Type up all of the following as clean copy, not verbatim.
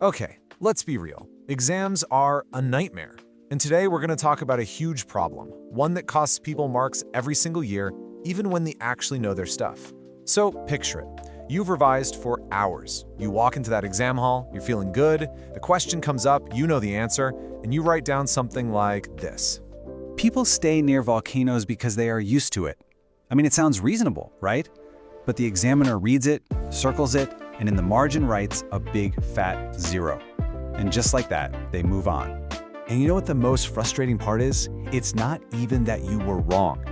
Okay, let's be real. Exams are a nightmare. And today we're going to talk about a huge problem, one that costs people marks every single year, even when they actually know their stuff. So picture it. You've revised for hours. You walk into that exam hall, you're feeling good, the question comes up, you know the answer, and you write down something like this. People stay near volcanoes because they are used to it. I mean, it sounds reasonable, right? But the examiner reads it, circles it, and in the margin writes a big fat 0. And just like that, they move on. And you know what the most frustrating part is? It's not even that you were wrong.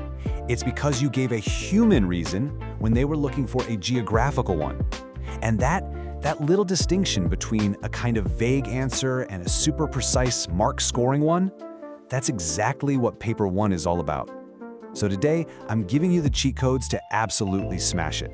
It's because you gave a human reason when they were looking for a geographical one. And that little distinction between a kind of vague answer and a super precise mark scoring one, that's exactly what paper 1 is all about. So today, I'm giving you the cheat codes to absolutely smash it.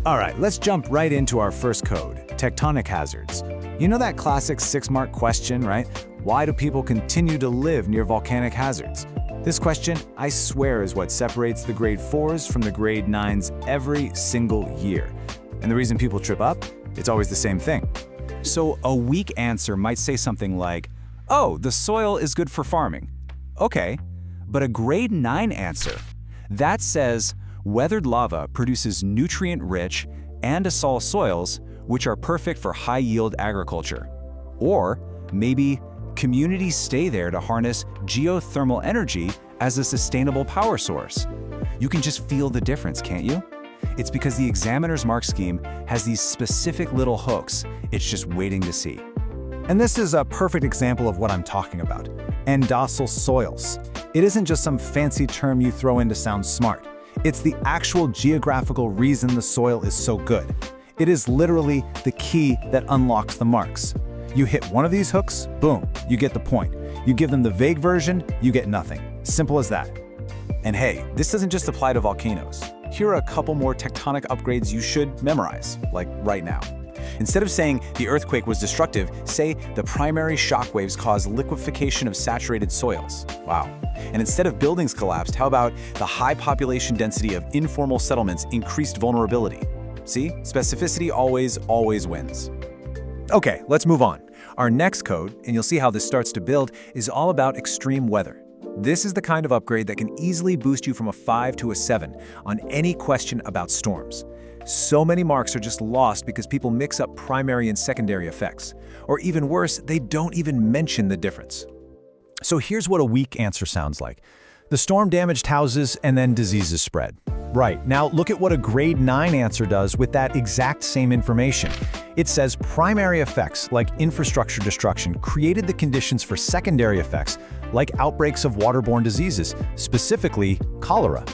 All right, let's jump right into our first code, tectonic hazards. You know that classic 6-mark question, right? Why do people continue to live near volcanic hazards? This question, I swear, is what separates the grade 4s from the grade 9s every single year. And the reason people trip up? It's always the same thing. So a weak answer might say something like, oh, the soil is good for farming. Okay, but a grade 9 answer, that says weathered lava produces nutrient-rich and acidic soils which are perfect for high-yield agriculture. Or maybe communities stay there to harness geothermal energy as a sustainable power source. You can just feel the difference, can't you? It's because the examiner's mark scheme has these specific little hooks it's just waiting to see. And this is a perfect example of what I'm talking about. Endosol soils. It isn't just some fancy term you throw in to sound smart. It's the actual geographical reason the soil is so good. It is literally the key that unlocks the marks. You hit one of these hooks, boom, you get the point. You give them the vague version, you get nothing. Simple as that. And hey, this doesn't just apply to volcanoes. Here are a couple more tectonic upgrades you should memorize, like right now. Instead of saying the earthquake was destructive, say the primary shock waves caused liquefaction of saturated soils. Wow. And instead of buildings collapsed, how about the high population density of informal settlements increased vulnerability? See, specificity always wins. Okay, let's move on. Our next code, and you'll see how this starts to build, is all about extreme weather. This is the kind of upgrade that can easily boost you from a 5 to a 7 on any question about storms. So many marks are just lost because people mix up primary and secondary effects. Or even worse, they don't even mention the difference. So here's what a weak answer sounds like. The storm damaged houses and then diseases spread. Right, now look at what a grade 9 answer does with that exact same information. It says primary effects like infrastructure destruction created the conditions for secondary effects like outbreaks of waterborne diseases, specifically cholera.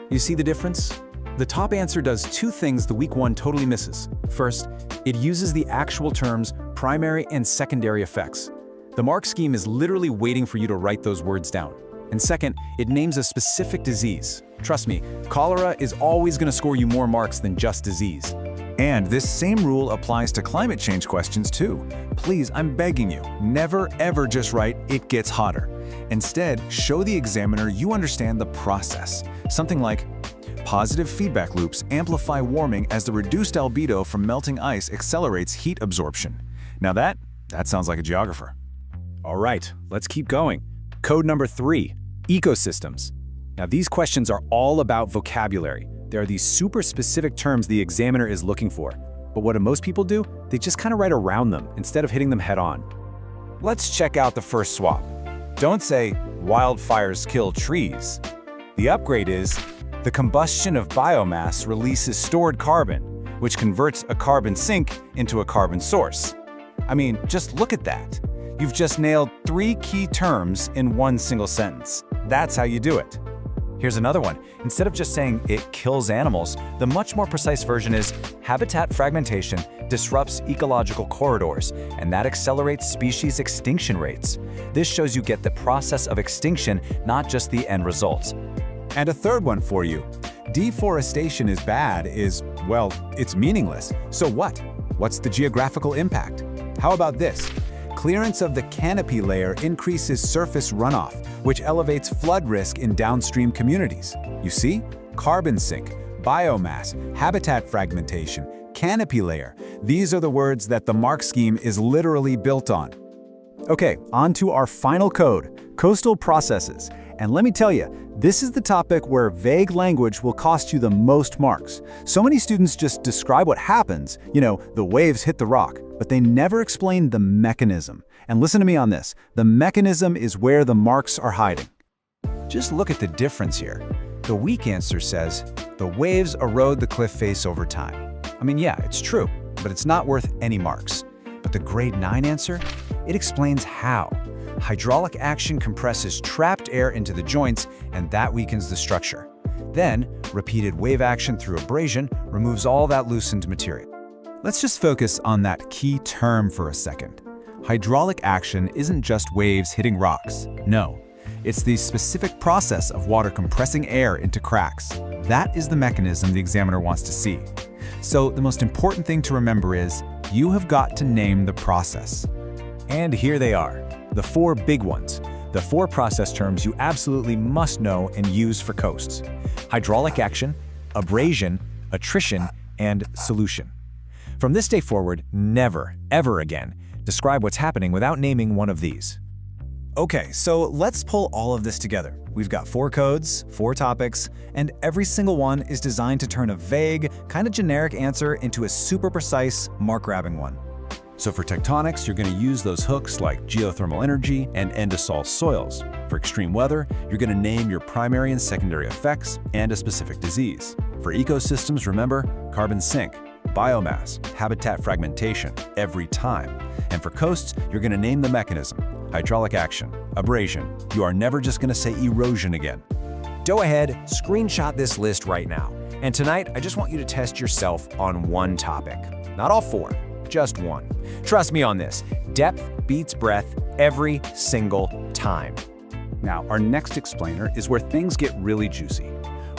You see the difference? The top answer does two things the weak one totally misses. First, it uses the actual terms primary and secondary effects. The mark scheme is literally waiting for you to write those words down. And second, it names a specific disease. Trust me, cholera is always going to score you more marks than just disease. And this same rule applies to climate change questions too. Please, I'm begging you, never ever just write, "it gets hotter." Instead, show the examiner you understand the process. Something like, positive feedback loops amplify warming as the reduced albedo from melting ice accelerates heat absorption. Now that sounds like a geographer. All right, let's keep going. Code number 3, ecosystems. Now these questions are all about vocabulary. There are these super specific terms the examiner is looking for. But what do most people do? They just kind of write around them instead of hitting them head on. Let's check out the first swap. Don't say, wildfires kill trees. The upgrade is, the combustion of biomass releases stored carbon, which converts a carbon sink into a carbon source. I mean, just look at that. You've just nailed 3 key terms in one single sentence. That's how you do it. Here's another one. Instead of just saying it kills animals, the much more precise version is habitat fragmentation disrupts ecological corridors, and that accelerates species extinction rates. This shows you get the process of extinction, not just the end results. And a third one for you. Deforestation is bad is, well, it's meaningless. So what? What's the geographical impact? How about this? Clearance of the canopy layer increases surface runoff, which elevates flood risk in downstream communities. You see? Carbon sink, biomass, habitat fragmentation, canopy layer. These are the words that the mark scheme is literally built on. Okay, on to our final code, coastal processes. And let me tell you, this is the topic where vague language will cost you the most marks. So many students just describe what happens, the waves hit the rock, but they never explain the mechanism. And listen to me on this, the mechanism is where the marks are hiding. Just look at the difference here. The weak answer says, the waves erode the cliff face over time. I mean, yeah, it's true, but it's not worth any marks. But the grade 9 answer, it explains how. Hydraulic action compresses trapped air into the joints, and that weakens the structure. Then, repeated wave action through abrasion removes all that loosened material. Let's just focus on that key term for a second. Hydraulic action isn't just waves hitting rocks. No, it's the specific process of water compressing air into cracks. That is the mechanism the examiner wants to see. So the most important thing to remember is, you have got to name the process. And here they are, the 4 big ones, the 4 process terms you absolutely must know and use for coasts: hydraulic action, abrasion, attrition, and solution. From this day forward, never, ever again, describe what's happening without naming one of these. Okay, so let's pull all of this together. We've got 4 codes, 4 topics, and every single one is designed to turn a vague, kind of generic answer into a super precise, mark-grabbing one. So for tectonics, you're going to use those hooks like geothermal energy and end-of-sol soils. For extreme weather, you're going to name your primary and secondary effects and a specific disease. For ecosystems, remember carbon sink, biomass, habitat fragmentation, every time. And for coasts, you're going to name the mechanism: hydraulic action, abrasion. You are never just going to say erosion again. Go ahead, screenshot this list right now. And tonight, I just want you to test yourself on one topic. Not all 4, just one. Trust me on this, depth beats breadth every single time. Now, our next explainer is where things get really juicy.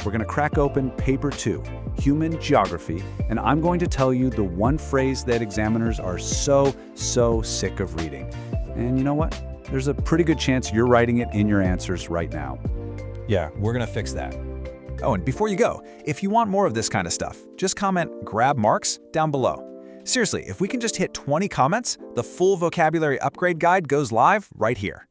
We're going to crack open paper 2, human geography, and I'm going to tell you the one phrase that examiners are so sick of reading. And you know what? There's a pretty good chance you're writing it in your answers right now. Yeah, we're gonna fix that. Oh, and before you go, if you want more of this kind of stuff, just comment "grab marks" down below. Seriously, if we can just hit 20 comments, the full vocabulary upgrade guide goes live right here.